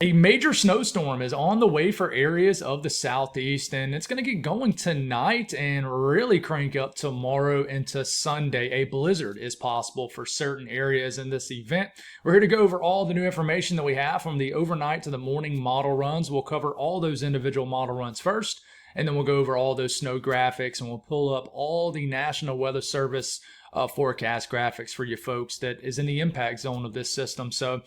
A major snowstorm is on the way for areas of the southeast, and it's going to get going tonight and really crank up tomorrow into Sunday. A blizzard is possible for certain areas in this event. We're here to go over all the new information that we have from the overnight to the morning model runs. We'll cover all those individual model runs first, and then we'll go over all those snow graphics, and we'll pull up all the National Weather Service forecast graphics for you folks that is in the impact zone of this system. So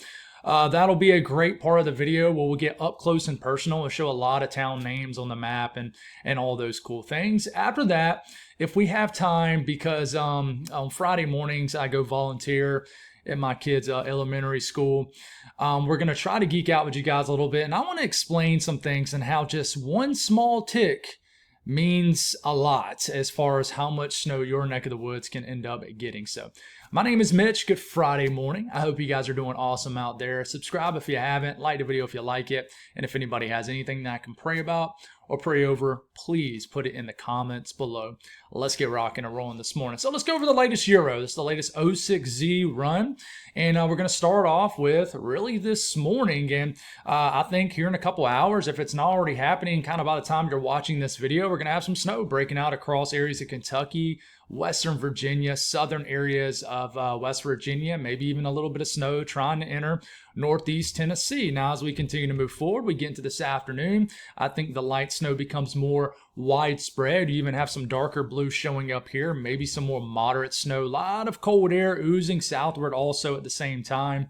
that'll be a great part of the video where we'll get up close and personal. We'll show a lot of town names on the map and all those cool things. After that, if we have time, because on Friday mornings I go volunteer at my kids' elementary school, we're going to try to geek out with you guys a little bit. And I want to explain some things and how just one small tick means a lot as far as how much snow your neck of the woods can end up getting. So my name is Mitch. Good Friday morning. I hope you guys are doing awesome out there. Subscribe if you haven't, like the video if you like it, and if anybody has anything that I can pray about or pray over, please put it in the comments below. Let's get rocking and rolling this morning. So let's go over the latest Euro. This is the latest 06Z run, and we're going to start off with really this morning. And I think here in a couple hours, if it's not already happening, kind of by the time you're watching this video, we're going to have some snow breaking out across areas of Kentucky, Western Virginia, southern areas of West Virginia, maybe even a little bit of snow trying to enter Northeast Tennessee. Now, as we continue to move forward, we get into this afternoon. I think the light snow becomes more widespread. You even have some darker blue showing up here, maybe some more moderate snow. A lot of cold air oozing southward also at the same time.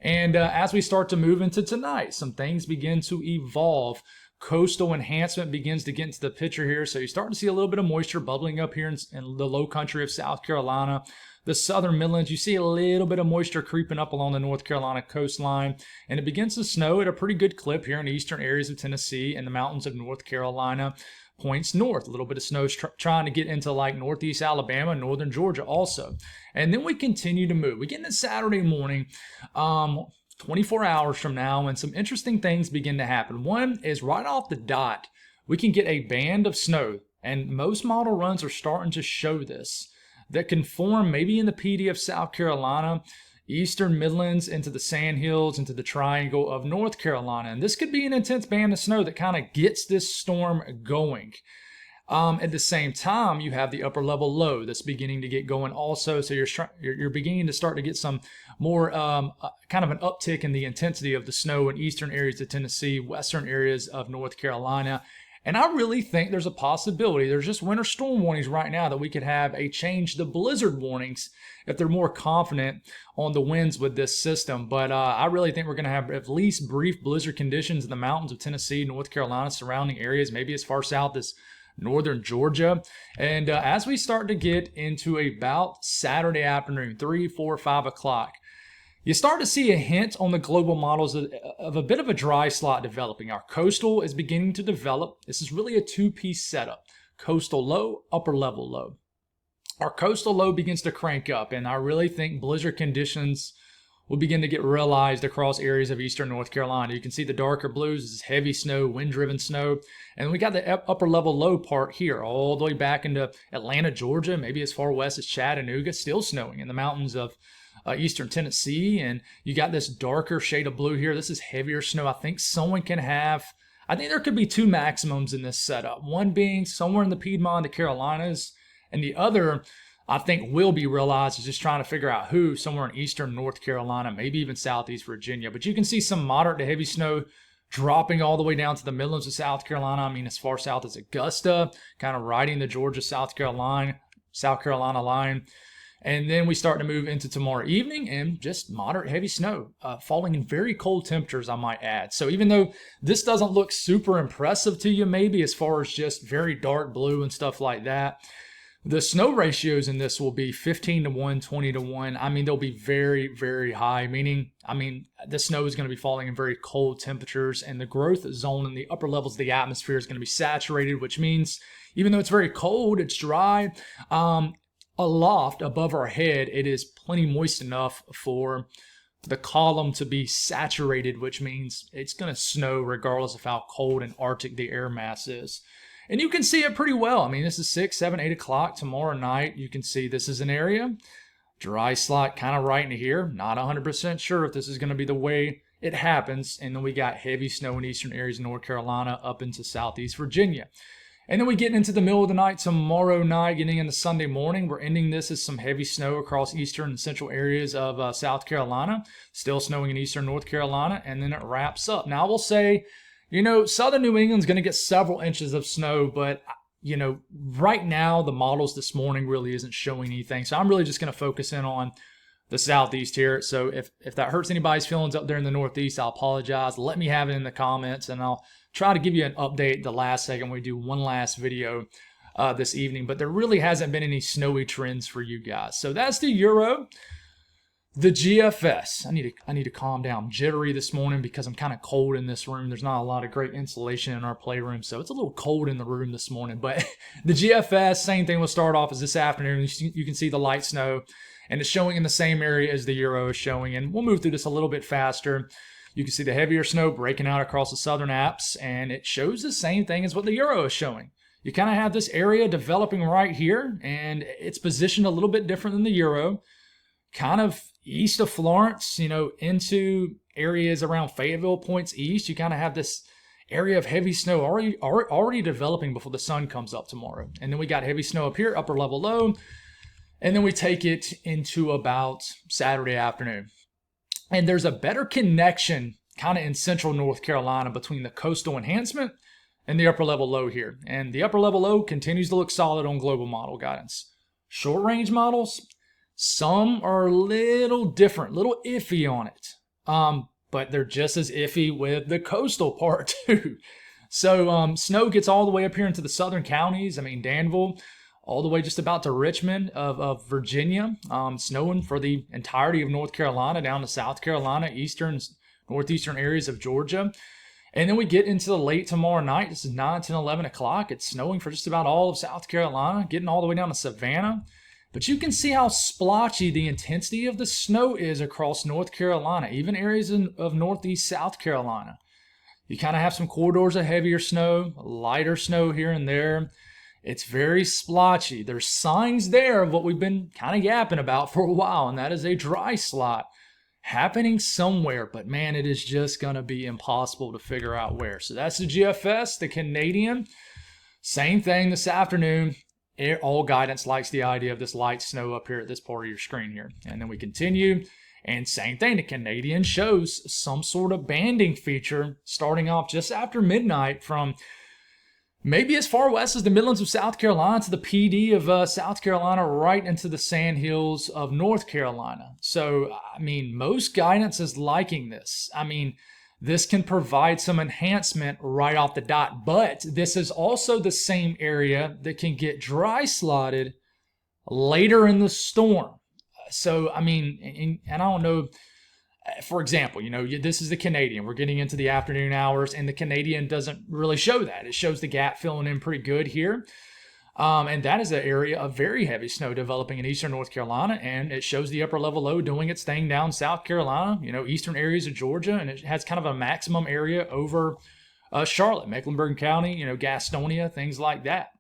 And as we start to move into tonight, some things begin to evolve. Coastal enhancement begins to get into the picture here. So you start to see a little bit of moisture bubbling up here in the low country of South Carolina. The southern Midlands, you see a little bit of moisture creeping up along the North Carolina coastline. And it begins to snow at a pretty good clip here in the eastern areas of Tennessee and the mountains of North Carolina. Points north, a little bit of snow trying to get into like northeast Alabama, northern Georgia also. And then we continue to move. We get into Saturday morning. 24 hours from now, and some interesting things begin to happen. One is right off the dot, we can get a band of snow, and most model runs are starting to show this, that can form maybe in the PD of South Carolina, eastern Midlands, into the Sandhills, into the Triangle of North Carolina. And this could be an intense band of snow that kind of gets this storm going. At the same time, you have the upper level low that's beginning to get going also. So you're beginning to start to get some more kind of an uptick in the intensity of the snow in eastern areas of Tennessee, western areas of North Carolina. And I really think there's a possibility. There's just winter storm warnings right now that we could have a change to blizzard warnings if they're more confident on the winds with this system. But I really think we're going to have at least brief blizzard conditions in the mountains of Tennessee, North Carolina, surrounding areas, maybe as far south as northern Georgia. And as we start to get into about Saturday afternoon, 3, 4, 5 o'clock, you start to see a hint on the global models of a bit of a dry slot developing. Our coastal is beginning to develop. This is really a two-piece setup. Coastal low, upper level low. Our coastal low begins to crank up, and I really think blizzard conditions will begin to get realized across areas of eastern North Carolina. You can see the darker blues. This is heavy snow, wind-driven snow. And we got the upper level low part here, all the way back into Atlanta, Georgia, maybe as far west as Chattanooga, still snowing in the mountains of eastern Tennessee. And you got this darker shade of blue here. This is heavier snow. I think there could be two maximums in this setup. One being somewhere in the Piedmont, the Carolinas, and the other I think will be realized is just trying to figure out who, somewhere in eastern North Carolina, maybe even southeast Virginia. But you can see some moderate to heavy snow dropping all the way down to the Midlands of South Carolina. I mean, as far south as Augusta, kind of riding the Georgia, South Carolina line. And then we start to move into tomorrow evening and just moderate heavy snow, falling in very cold temperatures, I might add. So even though this doesn't look super impressive to you, maybe as far as just very dark blue and stuff like that, the snow ratios in this will be 15 to 1, 20 to 1. I mean, they'll be very, very high, meaning, the snow is going to be falling in very cold temperatures, and the growth zone in the upper levels of the atmosphere is going to be saturated, which means even though it's very cold, it's dry, aloft above our head, it is plenty moist enough for the column to be saturated, which means it's going to snow regardless of how cold and arctic the air mass is. And you can see it pretty well. I mean, this is 6, 7, 8 o'clock tomorrow night. You can see this is an area. Dry slot kind of right into here. Not 100% sure if this is going to be the way it happens. And then we got heavy snow in eastern areas of North Carolina up into southeast Virginia. And then we get into the middle of the night tomorrow night, getting into Sunday morning. We're ending this as some heavy snow across eastern and central areas of South Carolina. Still snowing in eastern North Carolina. And then it wraps up. Now, I will say, southern New England's going to get several inches of snow. But, right now, the models this morning really isn't showing anything. So I'm really just going to focus in on the southeast here. So if that hurts anybody's feelings up there in the northeast, I'll apologize. Let me have it in the comments, and I'll try to give you an update the last second. We do one last video this evening, but there really hasn't been any snowy trends for you guys. So that's the Euro. The GFS. I need to calm down. I'm jittery this morning because I'm kind of cold in this room. There's not a lot of great insulation in our playroom, so it's a little cold in the room this morning. But the GFS, same thing will start off as this afternoon. You can see the light snow, and it's showing in the same area as the Euro is showing. And we'll move through this a little bit faster. You can see the heavier snow breaking out across the southern Alps, and it shows the same thing as what the Euro is showing. You kind of have this area developing right here, and it's positioned a little bit different than the Euro. Kind of east of Florence, into areas around Fayetteville, points east. You kind of have this area of heavy snow already developing before the sun comes up tomorrow. And then we got heavy snow up here, upper level low. And then we take it into about Saturday afternoon. And there's a better connection kind of in central North Carolina between the coastal enhancement and the upper level low here. And the upper level low continues to look solid on global model guidance. Short range models, some are a little different, a little iffy on it. But they're just as iffy with the coastal part too. So snow gets all the way up here into the southern counties. I mean, Danville, all the way just about to Richmond of Virginia, snowing for the entirety of North Carolina, down to South Carolina, eastern, northeastern areas of Georgia. And then we get into the late tomorrow night. This is 9, 10, 11 o'clock. It's snowing for just about all of South Carolina, getting all the way down to Savannah. But you can see how splotchy the intensity of the snow is across North Carolina, even areas of northeast South Carolina. You kind of have some corridors of heavier snow, lighter snow here and there. It's very splotchy. There's signs there of what we've been kind of yapping about for a while, and that is a dry slot happening somewhere. But man, it is just going to be impossible to figure out where. So that's the GFS, the Canadian. Same thing this afternoon. All guidance likes the idea of this light snow up here at this part of your screen here. And then we continue. And same thing, the Canadian shows some sort of banding feature starting off just after midnight from maybe as far west as the Midlands of South Carolina to the PD of South Carolina, right into the sandhills of North Carolina. So, I mean, most guidance is liking this. I mean, this can provide some enhancement right off the dot, but this is also the same area that can get dry slotted later in the storm. So, I mean, and I don't know, for example, this is the Canadian. We're getting into the afternoon hours, and the Canadian doesn't really show that. It shows the gap filling in pretty good here. And that is an area of very heavy snow developing in eastern North Carolina, and it shows the upper level low doing its thing down South Carolina, eastern areas of Georgia, and it has kind of a maximum area over Charlotte, Mecklenburg County, Gastonia, things like that.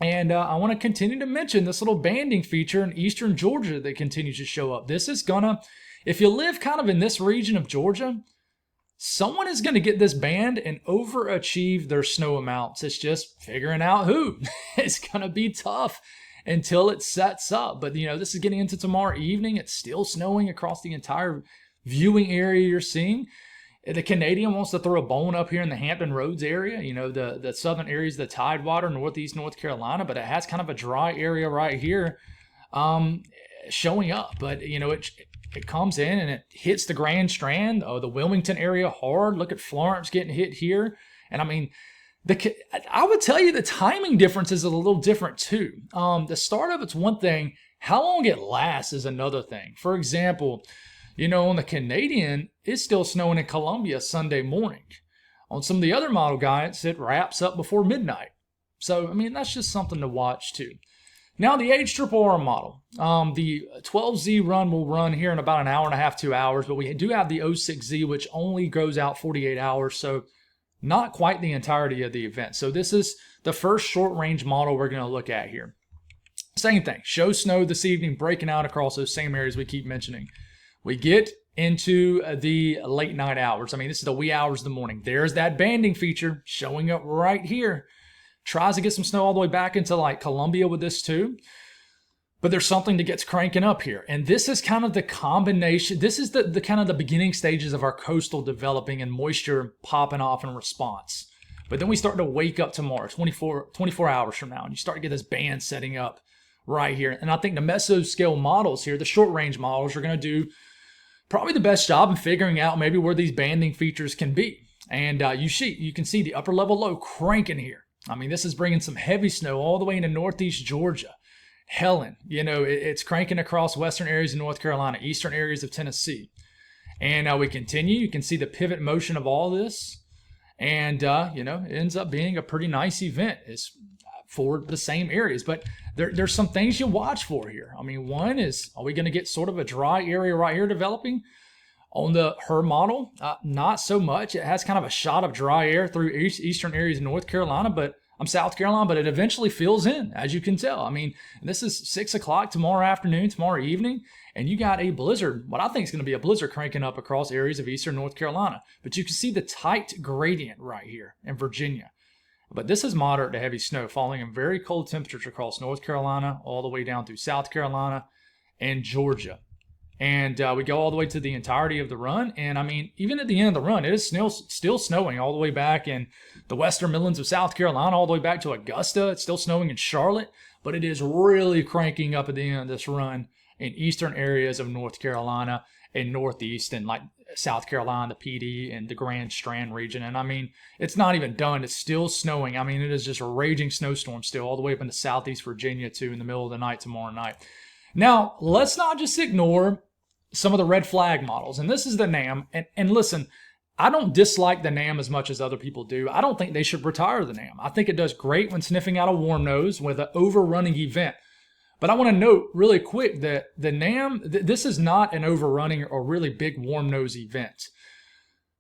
And I want to continue to mention this little banding feature in eastern Georgia that continues to show up. This is gonna, if you live kind of in this region of Georgia, someone is going to get this band and overachieve their snow amounts. It's just figuring out who. It's going to be tough until it sets up. But, this is getting into tomorrow evening. It's still snowing across the entire viewing area you're seeing. The Canadian wants to throw a bone up here in the Hampton Roads area, the southern areas, the Tidewater, northeast North Carolina. But it has kind of a dry area right here showing up. But, it comes in and it hits the Grand Strand, the Wilmington area hard. Look at Florence getting hit here. And I mean, I would tell you the timing difference is a little different too. The start of it's one thing. How long it lasts is another thing. For example, on the Canadian, it's still snowing in Columbia Sunday morning. On some of the other model guides, it wraps up before midnight. So, I mean, that's just something to watch too. Now, the HRRR model. The 12Z run will run here in about an hour and a half, 2 hours, but we do have the 06Z, which only goes out 48 hours, so not quite the entirety of the event. So this is the first short-range model we're going to look at here. Same thing. Show snow this evening, breaking out across those same areas we keep mentioning. We get into the late night hours. I mean, this is the wee hours of the morning. There's that banding feature showing up right here. Tries to get some snow all the way back into like Columbia with this too. But there's something that gets cranking up here. And this is kind of the combination. This is the kind of the beginning stages of our coastal developing and moisture popping off in response. But then we start to wake up tomorrow, 24 hours from now, and you start to get this band setting up right here. And I think the mesoscale models here, the short range models, are going to do probably the best job in figuring out maybe where these banding features can be. And you can see the upper level low cranking here. I mean, this is bringing some heavy snow all the way into northeast Georgia. Helen, it's cranking across western areas of North Carolina, eastern areas of Tennessee. And we continue. You can see the pivot motion of all this. And, it ends up being a pretty nice event. It's for the same areas. But there's some things you watch for here. I mean, one is, are we going to get sort of a dry area right here developing? On the HER model, not so much. It has kind of a shot of dry air through eastern areas of North Carolina, South Carolina, but it eventually fills in, as you can tell. I mean, this is 6 o'clock tomorrow afternoon, tomorrow evening, and you got a blizzard, what I think is going to be a blizzard cranking up across areas of eastern North Carolina. But you can see the tight gradient right here in Virginia. But this is moderate to heavy snow falling in very cold temperatures across North Carolina, all the way down through South Carolina and Georgia. And we go all the way to the entirety of the run. And I mean, even at the end of the run, it is still snowing all the way back in the western Midlands of South Carolina, all the way back to Augusta. It's still snowing in Charlotte, but it is really cranking up at the end of this run in eastern areas of North Carolina and northeast and like South Carolina, the PD and the Grand Strand region. And I mean, it's not even done. It's still snowing. I mean, it is just a raging snowstorm still all the way up into southeast Virginia too in the middle of the night tomorrow night. Now, let's not just ignore some of the red flag models. And this is the NAM. And listen, I don't dislike the NAM as much as other people do. I don't think they should retire the NAM. I think it does great when sniffing out a warm nose with an overrunning event. But I want to note really quick that the NAM, this is not an overrunning or really big warm nose event.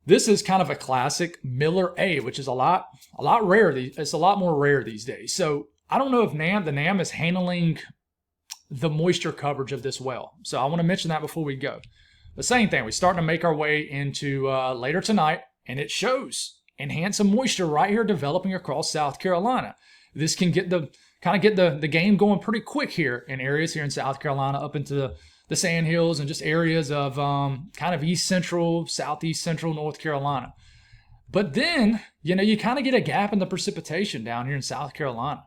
This is kind of a classic Miller A, which is a lot rare. It's a lot more rare these days. So I don't know if the NAM is handling the moisture coverage of this well. So I want to mention that before we go. The same thing, we're starting to make our way into later tonight, and it shows enhanced moisture right here developing across South Carolina. This can get the game going pretty quick here in areas here in South Carolina up into the Sand Hills and just areas of kind of east central, southeast central North Carolina. But then, you kind of get a gap in the precipitation down here in South Carolina.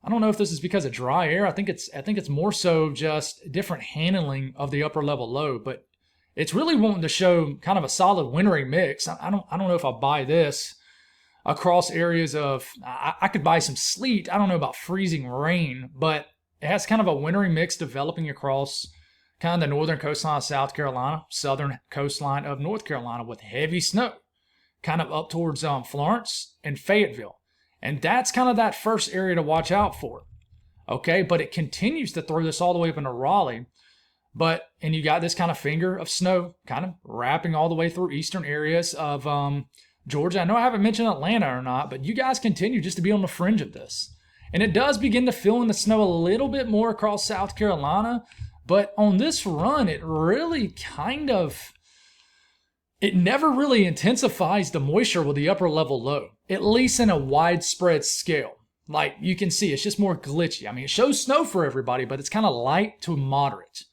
I don't know if this is because of dry air. I think it's more so just different handling of the upper level low, but it's really wanting to show kind of a solid wintry mix. I don't know if I buy this across areas of, I could buy some sleet. I don't know about freezing rain, but it has kind of a wintry mix developing across kind of the northern coastline of South Carolina, southern coastline of North Carolina with heavy snow, kind of up towards Florence and Fayetteville. And that's kind of that first area to watch out for. Okay, but it continues to throw this all the way up into Raleigh. And you got this kind of finger of snow kind of wrapping all the way through eastern areas of Georgia. I know I haven't mentioned Atlanta or not, but you guys continue just to be on the fringe of this. And it does begin to fill in the snow a little bit more across South Carolina. But on this run, it really it never really intensifies the moisture with the upper level low, at least in a widespread scale. Like you can see, it's just more glitchy. I mean, it shows snow for everybody, but it's kind of light to moderate.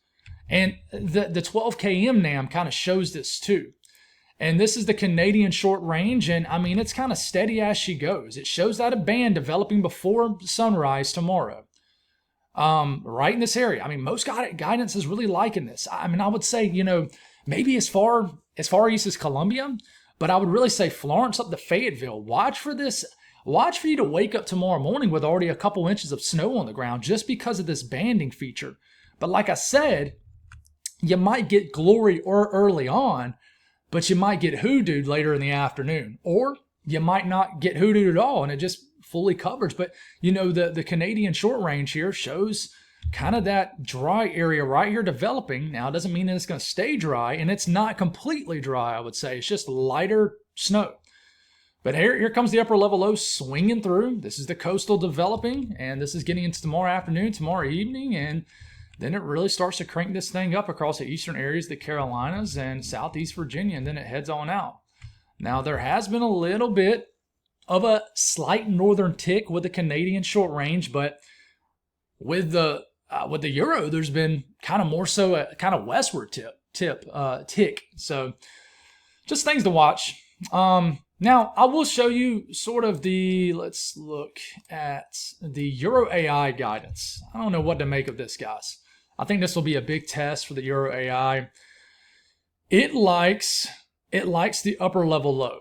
And the 12 km NAM kind of shows this too. And this is the Canadian short range. And I mean, it's kind of steady as she goes. It shows that a band developing before sunrise tomorrow. Right in this area. I mean, most guidance is really liking this. I mean, I would say, maybe as far east as Columbia, but I would really say Florence up to Fayetteville. Watch for this. Watch for you to wake up tomorrow morning with already a couple inches of snow on the ground just because of this banding feature. But like I said, you might get glory or early on, but you might get hoodooed later in the afternoon. Or you might not get hoodooed at all and it just fully covers. But, the Canadian short range here shows kind of that dry area right here developing. Now, it doesn't mean that it's going to stay dry, and it's not completely dry, I would say. It's just lighter snow. But here comes the upper level low swinging through. This is the coastal developing, and this is getting into tomorrow afternoon, tomorrow evening, and then it really starts to crank this thing up across the eastern areas, the Carolinas and southeast Virginia, and then it heads on out. Now, there has been a little bit of a slight northern tick with the Canadian short range, but with the Euro, there's been kind of more so a kind of westward tick. So just things to watch. Now, I will show you sort of let's look at the Euro AI guidance. I don't know what to make of this, guys. I think this will be a big test for the Euro AI. It likes the upper level low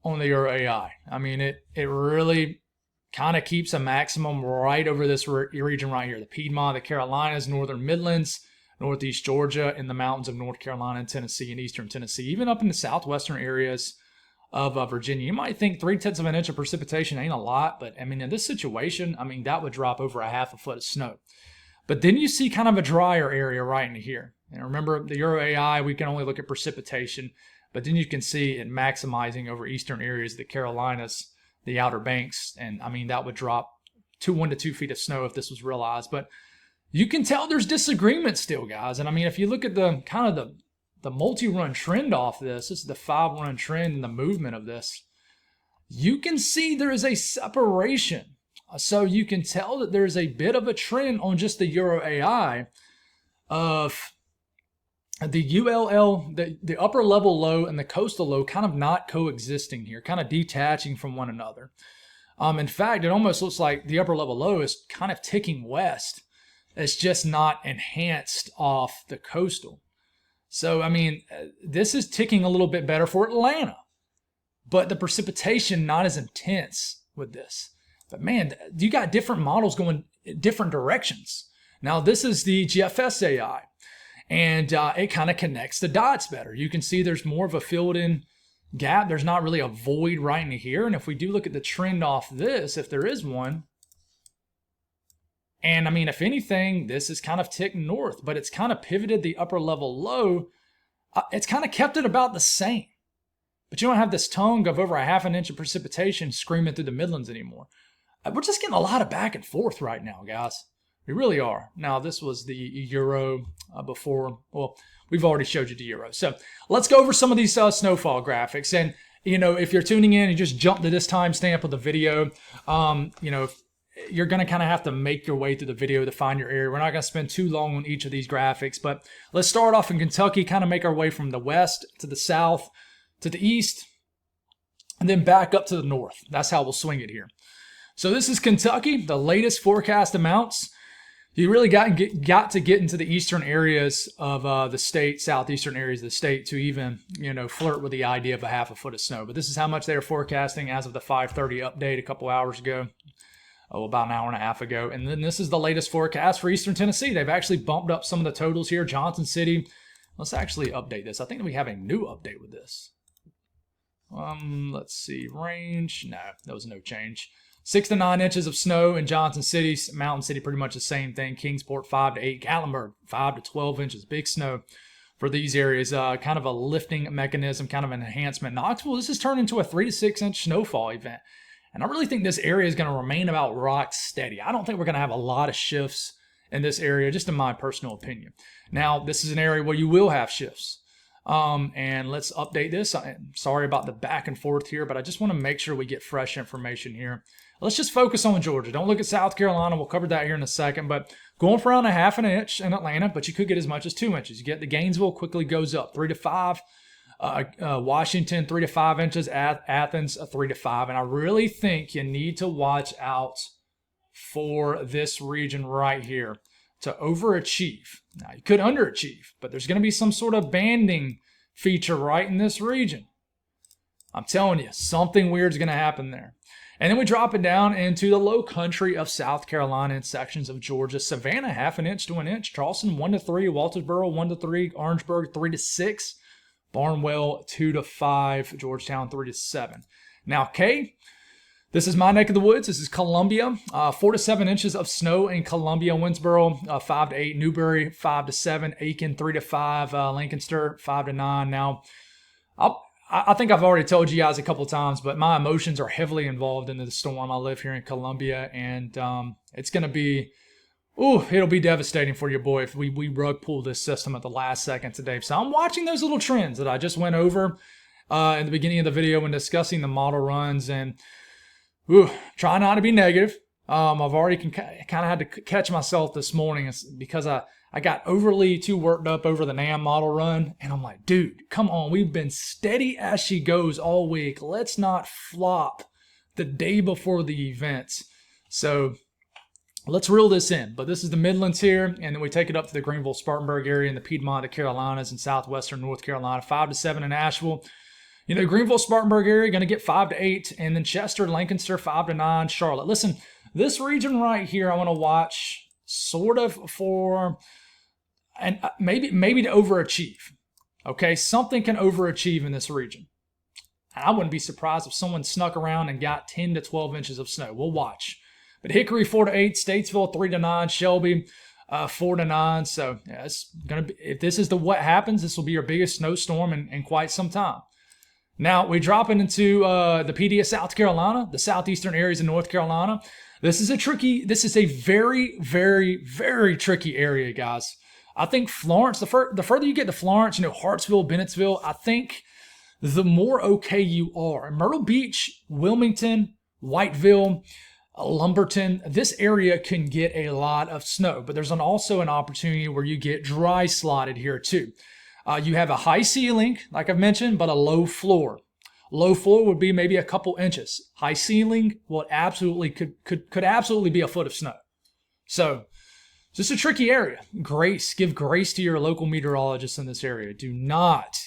on the Euro AI. I mean, it really kind of keeps a maximum right over this region right here. The Piedmont, the Carolinas, Northern Midlands, Northeast Georgia, and the mountains of North Carolina and Tennessee and Eastern Tennessee, even up in the southwestern areas of Virginia. You might think 0.3 of an inch of precipitation ain't a lot, but I mean, in this situation, I mean, that would drop over a half a foot of snow. But then you see kind of a drier area right in here. And remember, the Euro AI, we can only look at precipitation, but then you can see it maximizing over eastern areas, the Carolinas, the Outer Banks, and I mean, that would drop 1 to 2 feet of snow if this was realized. But you can tell there's disagreement still, guys. And I mean, if you look at the kind of the multi-run trend off this is the 5-run trend and the movement of this, you can see there is a separation. So you can tell that there's a bit of a trend on just the Euro AI of the ULL, the upper level low and the coastal low kind of not coexisting here, kind of detaching from one another. In fact, it almost looks like the upper level low is kind of ticking west. It's just not enhanced off the coastal. So, I mean, this is ticking a little bit better for Atlanta, but the precipitation not as intense with this. But man, you got different models going different directions. Now, this is the GFS AI, and it kind of connects the dots better. You can see there's more of a filled-in gap. There's not really a void right in here. And if we do look at the trend off this, if there is one, and I mean, if anything, this is kind of ticked north, but it's kind of pivoted the upper level low. It's kind of kept it about the same. But you don't have this tongue of over a half an inch of precipitation screaming through the Midlands anymore. We're just getting a lot of back and forth right now, guys. We really are. Now, this was the Euro before. Well, we've already showed you the Euro. So let's go over some of these snowfall graphics. And, you know, if you're tuning in, you just jump to this timestamp of the video. You know, you're going to kind of have to make your way through the video to find your area. We're not going to spend too long on each of these graphics, but let's start off in Kentucky, kind of make our way from the west to the south to the east, and then back up to the north. That's how we'll swing it here. So this is Kentucky, the latest forecast amounts. You really got to get into the eastern areas of the state, southeastern areas of the state to even, you know, flirt with the idea of a half a foot of snow. But this is how much they are forecasting as of the 5:30 update a couple hours ago. About an hour and a half ago. And then this is the latest forecast for Eastern Tennessee. They've actually bumped up some of the totals here. Johnson City. Let's actually update this. I think we have a new update with this. Let's see. Range. No, there was no change. 6 to 9 inches of snow in Johnson City. Mountain City, pretty much the same thing. Kingsport, 5 to 8. Gatlinburg, 5 to 12 inches. Big snow for these areas. Kind of a lifting mechanism, kind of an enhancement. Knoxville, this has turned into a 3 to 6 inch snowfall event. And I really think this area is going to remain about rock steady. I don't think we're going to have a lot of shifts in this area, just in my personal opinion. Now, this is an area where you will have shifts. And let's update this. I'm sorry about the back and forth here, but I just want to make sure we get fresh information here. Let's just focus on Georgia. Don't look at South Carolina. We'll cover that here in a second. But going for around a half an inch in Atlanta, but you could get as much as 2 inches. You get the Gainesville quickly goes up 3 to 5. Washington, 3 to 5 inches. Athens, 3 to 5. And I really think you need to watch out for this region right here to overachieve. Now, you could underachieve, but there's going to be some sort of banding feature right in this region. I'm telling you, something weird is going to happen there. And then we drop it down into the low country of South Carolina and sections of Georgia. Savannah, half an inch to an inch. Charleston, 1 to 3. Waltersboro, 1 to 3. Orangeburg, 3 to 6. Barnwell, 2 to 5. Georgetown, 3 to 7. Now, Kay, this is my neck of the woods. This is Columbia. 4 to 7 inches of snow in Columbia. Winsboro, 5 to 8. Newberry, 5 to 7. Aiken, 3 to 5. Lancaster, 5 to 9. Now, I think I've already told you guys a couple times, but my emotions are heavily involved in the storm. I live here in Columbia, and it's going to be Ooh, it'll be devastating for your boy if we rug pull this system at the last second today. So I'm watching those little trends that I just went over in the beginning of the video when discussing the model runs, and try not to be negative. I've already kind of had to catch myself this morning because I got overly too worked up over the NAM model run, and I'm like, dude, come on, we've been steady as she goes all week. Let's not flop the day before the event. So let's reel this in. But this is the Midlands here, and then we take it up to the Greenville, Spartanburg area in the Piedmont of Carolinas and southwestern North Carolina, 5 to 7 in Asheville. You know, Greenville, Spartanburg area going to get 5 to 8, and then Chester, Lancaster, 5 to 9, Charlotte. Listen, this region right here, I want to watch sort of for, and maybe to overachieve. Okay, something can overachieve in this region. I wouldn't be surprised if someone snuck around and got 10 to 12 inches of snow. We'll watch. But Hickory 4 to 8, Statesville 3 to 9, Shelby 4 to 9. So yeah, it's gonna be, if this is what happens, this will be your biggest snowstorm in quite some time. Now we drop into the PD of South Carolina, the southeastern areas of North Carolina. This is a very, very, very tricky area, guys. I think Florence, the further you get to Florence, Hartsville, Bennettsville, I think the more okay you are. Myrtle Beach, Wilmington, Whiteville, Lumberton, this area can get a lot of snow, but there's also an opportunity where you get dry slotted here too. You have a high ceiling, like I've mentioned, but a low floor. Low floor would be maybe a couple inches. High ceiling, well, it absolutely could absolutely be a foot of snow. So just a tricky area. Give grace to your local meteorologist in this area. Do not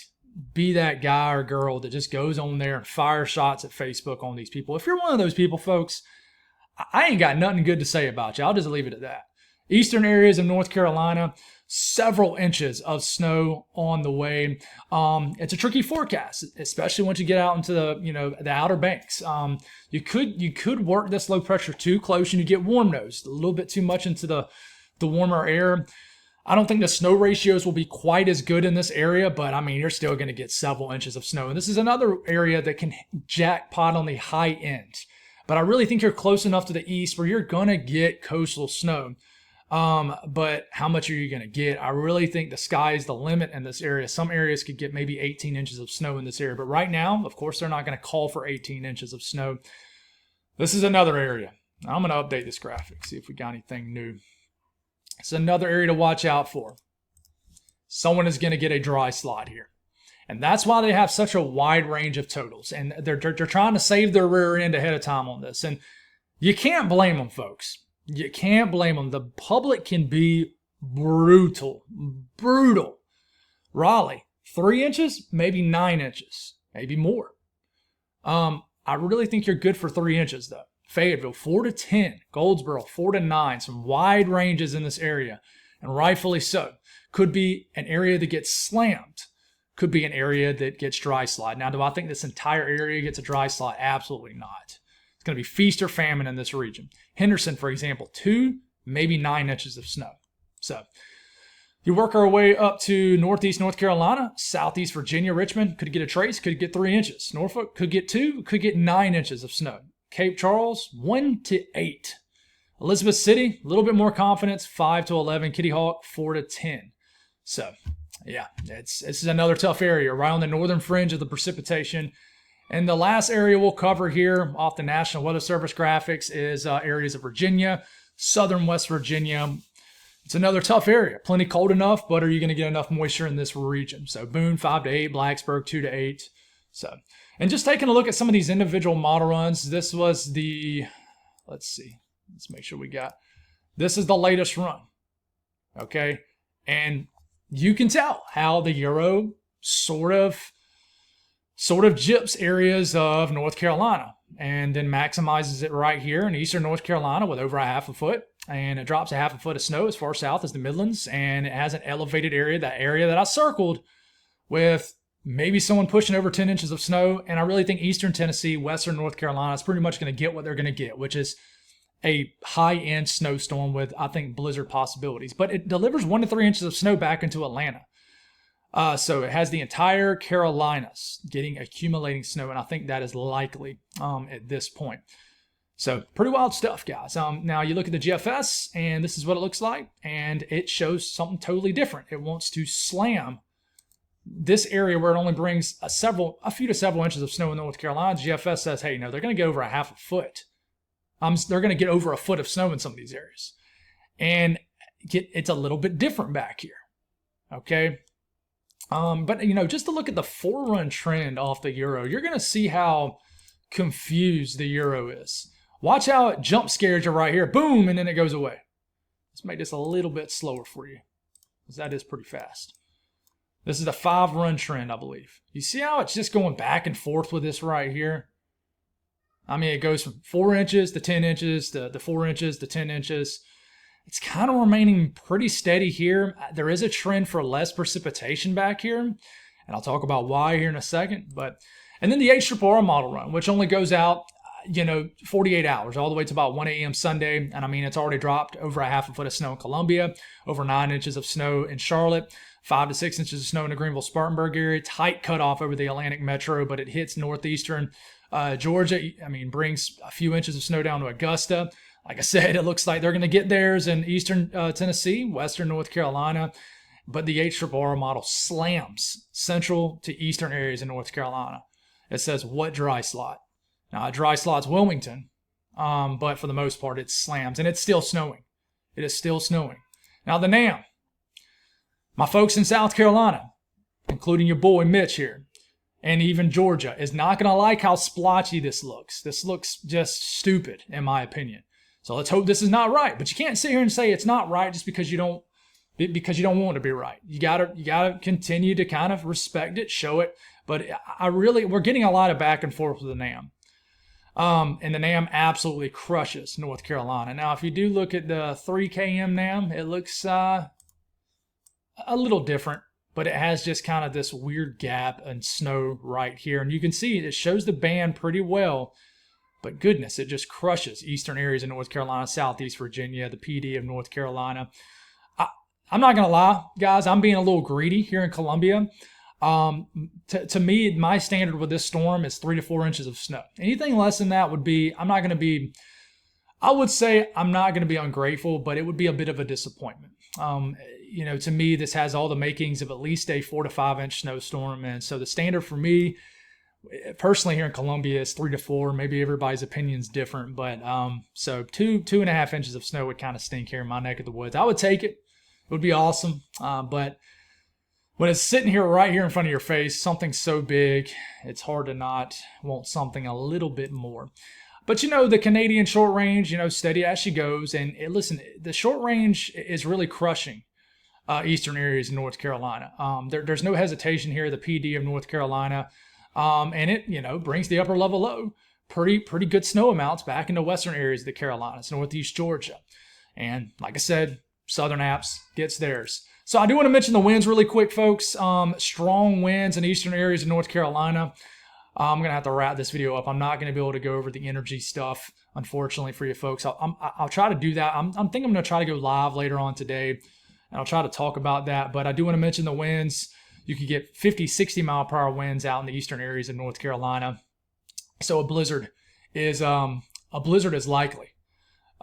be that guy or girl that just goes on there and fires shots at Facebook on these people. If you're one of those people, folks, I ain't got nothing good to say about you. I'll just leave it at that. Eastern areas of North Carolina, several inches of snow on the way. It's a tricky forecast, especially once you get out into the Outer Banks. You could work this low pressure too close and you get warm nosed, a little bit too much into the warmer air. I don't think the snow ratios will be quite as good in this area, but I mean, you're still going to get several inches of snow. And this is another area that can jackpot on the high end. But I really think you're close enough to the east where you're going to get coastal snow. But how much are you going to get? I really think the sky is the limit in this area. Some areas could get maybe 18 inches of snow in this area. But right now, of course, they're not going to call for 18 inches of snow. This is another area. I'm going to update this graphic, see if we got anything new. It's another area to watch out for. Someone is going to get a dry slot here. And that's why they have such a wide range of totals. And they're trying to save their rear end ahead of time on this. And you can't blame them, folks. You can't blame them. The public can be brutal. Brutal. Raleigh, 3 inches, maybe 9 inches, maybe more. I really think you're good for 3 inches, though. Fayetteville, 4 to 10. Goldsboro, 4 to 9. Some wide ranges in this area, and rightfully so. Could be an area that gets slammed. Could be an area that gets dry slide. Now, do I think this entire area gets a dry slide? Absolutely not. It's going to be feast or famine in this region. Henderson, for example, 2, maybe 9 inches of snow. So you work our way up to northeast North Carolina, southeast Virginia, Richmond, could get a trace, could get 3 inches. Norfolk could get 2, could get 9 inches of snow. Cape Charles, 1 to 8. Elizabeth City, a little bit more confidence, 5 to 11. Kitty Hawk, 4 to 10. So yeah, this is another tough area right on the northern fringe of the precipitation. And the last area we'll cover here off the National Weather Service graphics is areas of Virginia, southern West Virginia. It's another tough area. Plenty cold enough, but are you going to get enough moisture in this region? So Boone, 5 to 8, Blacksburg, 2 to 8. So, and just taking a look at some of these individual model runs, this was the, let's see, let's make sure this is the latest run. Okay. And you can tell how the Euro sort of gyps areas of North Carolina and then maximizes it right here in eastern North Carolina with over a half a foot. And it drops a half a foot of snow as far south as the Midlands. And it has an elevated area, that area that I circled, with maybe someone pushing over 10 inches of snow. And I really think eastern Tennessee, western North Carolina is pretty much going to get what they're going to get, which is a high-end snowstorm with, I think, blizzard possibilities. But it delivers 1 to 3 inches of snow back into Atlanta. So it has the entire Carolinas accumulating snow, and I think that is likely at this point. So pretty wild stuff, guys. Now you look at the GFS, and this is what it looks like, and it shows something totally different. It wants to slam this area where it only brings a few to several inches of snow in North Carolina. GFS says, hey, no, they're going to get over a half a foot. They're going to get over a foot of snow in some of these areas. And it's a little bit different back here. Okay. But, you know, just to look at the 4-run trend off the euro, you're going to see how confused the euro is. Watch how it jump scares you right here. Boom, and then it goes away. Let's make this a little bit slower for you, because that is pretty fast. This is the 5-run trend, I believe. You see how it's just going back and forth with this right here? I mean, it goes from 4 inches to 10 inches to 4 inches to 10 inches. It's kind of remaining pretty steady here. There is a trend for less precipitation back here, and I'll talk about why here in a second. And then the HRRR model run, which only goes out, 48 hours, all the way to about 1 a.m. Sunday. And I mean, it's already dropped over a half a foot of snow in Columbia, over 9 inches of snow in Charlotte, 5 to 6 inches of snow in the Greenville-Spartanburg area. Tight cutoff over the Atlantic Metro, but it hits northeastern Georgia. I mean, brings a few inches of snow down to Augusta. Like I said, it looks like they're going to get theirs in eastern Tennessee, western North Carolina. But the HRRR model slams central to eastern areas in North Carolina. It says, what dry slot? Now, a dry slot's Wilmington, but for the most part, it slams. And it's still snowing. It is still snowing. Now, the NAM. My folks in South Carolina, including your boy Mitch here, and even Georgia, is not going to like how splotchy this looks. This looks just stupid, in my opinion. So let's hope this is not right. But you can't sit here and say it's not right just because you don't want it to be right. You gotta continue to kind of respect it, show it. But we're getting a lot of back and forth with the NAM. And the NAM absolutely crushes North Carolina. Now, if you do look at the 3 km NAM, it looks a little different, but it has just kind of this weird gap and snow right here. And you can see it shows the band pretty well, but goodness, it just crushes eastern areas of North Carolina, Southeast Virginia, the PD of North Carolina. I'm not going to lie, guys, I'm being a little greedy here in Columbia. To me, my standard with this storm is 3 to 4 inches of snow. Anything less than that would be, I would say I'm not going to be ungrateful, but it would be a bit of a disappointment. To me, this has all the makings of at least a 4 to 5 inch snowstorm. And so the standard for me, personally here in Columbia, is 3 to 4. Maybe everybody's opinion's different, but so 2.5 inches of snow would kind of stink here in my neck of the woods. I would take it. It would be awesome. But when it's sitting here right here in front of your face, something so big, it's hard to not want something a little bit more. But, the Canadian short range, steady as she goes. And listen, the short range is really crushing eastern areas in North Carolina. There's no hesitation here. The PD of North Carolina. And it, brings the upper level low. Pretty good snow amounts back into western areas of the Carolinas, northeast Georgia. And like I said, Southern Apps gets theirs. So I do want to mention the winds really quick, folks. Strong winds in eastern areas of North Carolina. I'm going to have to wrap this video up. I'm not going to be able to go over the energy stuff, unfortunately, for you folks. I'll try to do that. I'm thinking I'm going to try to go live later on today, and I'll try to talk about that. But I do want to mention the winds. You could get 50, 60 mile per hour winds out in the eastern areas of North Carolina. So a blizzard is likely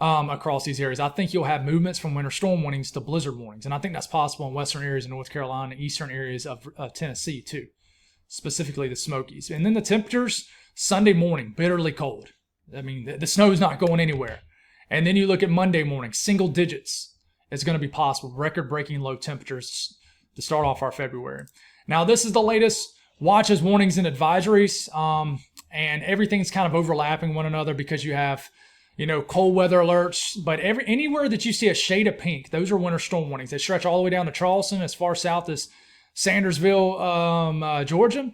across these areas. I think you'll have movements from winter storm warnings to blizzard warnings, and I think that's possible in western areas of North Carolina, eastern areas of Tennessee too, specifically the Smokies. And then the temperatures, Sunday morning, bitterly cold. I mean, the snow's not going anywhere. And then you look at Monday morning, single digits. It's going to be possible, record-breaking low temperatures to start off our February. Now, this is the latest watches, warnings, and advisories, and everything's kind of overlapping one another because you have cold weather alerts, but anywhere that you see a shade of pink, those are winter storm warnings. They stretch all the way down to Charleston, as far south as Sandersville, Georgia.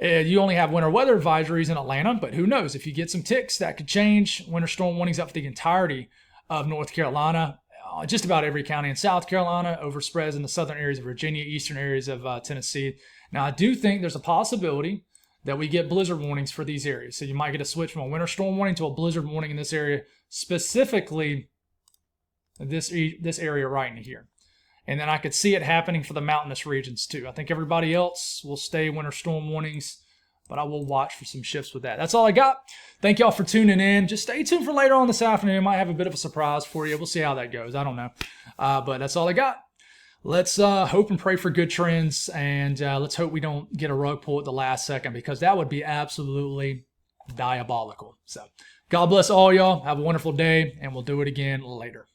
You only have winter weather advisories in Atlanta, but who knows? If you get some ticks, that could change. Winter storm warnings up for the entirety of North Carolina, just about every county in South Carolina, overspreads in the southern areas of Virginia, eastern areas of Tennessee. Now, I do think there's a possibility that we get blizzard warnings for these areas. So you might get a switch from a winter storm warning to a blizzard warning in this area, specifically this area right in here. And then I could see it happening for the mountainous regions too. I think everybody else will stay winter storm warnings, but I will watch for some shifts with that. That's all I got. Thank y'all for tuning in. Just stay tuned for later on this afternoon. I might have a bit of a surprise for you. We'll see how that goes. I don't know. But that's all I got. Let's hope and pray for good trends, and let's hope we don't get a rug pull at the last second, because that would be absolutely diabolical. So God bless all y'all. Have a wonderful day, and we'll do it again later.